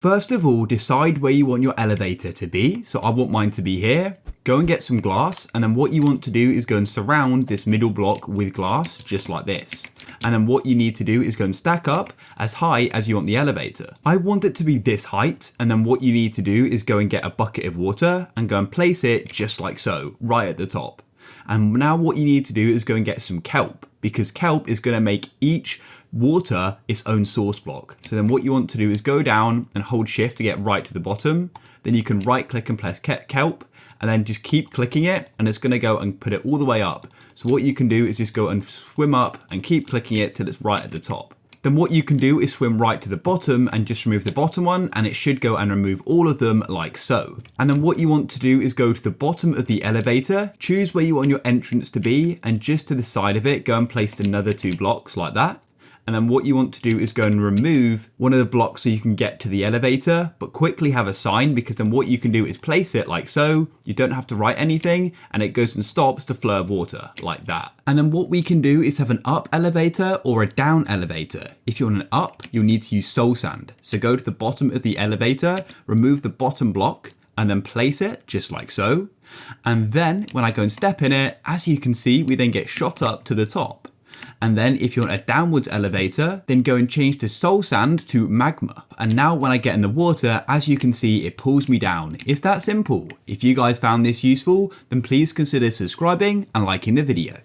First of all, decide where you want your elevator to be. So I want mine to be here. Go and get some glass, and then what you want to do is go and surround this middle block with glass, just like this. And then what you need to do is go and stack up as high as you want the elevator. I want it to be this height, and then what you need to do is go and get a bucket of water and go and place it just like so, right at the top. And now what you need to do is go and get some kelp, because kelp is going to make each water its own source block. So then what you want to do is go down and hold shift to get right to the bottom. Then you can right click and press kelp, and then just keep clicking it, and it's going to go and put it all the way up. So what you can do is just go and swim up and keep clicking it till it's right at the top. Then what you can do is swim right to the bottom and just remove the bottom one, and it should go and remove all of them like so. And then what you want to do is go to the bottom of the elevator, choose where you want your entrance to be, and just to the side of it, go and place another 2 blocks like that. And then what you want to do is go and remove one of the blocks so you can get to the elevator, but quickly have a sign, because then what you can do is place it like so. You don't have to write anything, and it goes and stops the flow of water like that. And then what we can do is have an up elevator or a down elevator. If you want an up, you'll need to use soul sand. So go to the bottom of the elevator, remove the bottom block, and then place it just like so. And then when I go and step in it, as you can see, we then get shot up to the top. And then if you want a downwards elevator, then go and change the soul sand to magma. And now when I get in the water, as you can see, it pulls me down. It's that simple. If you guys found this useful, then please consider subscribing and liking the video.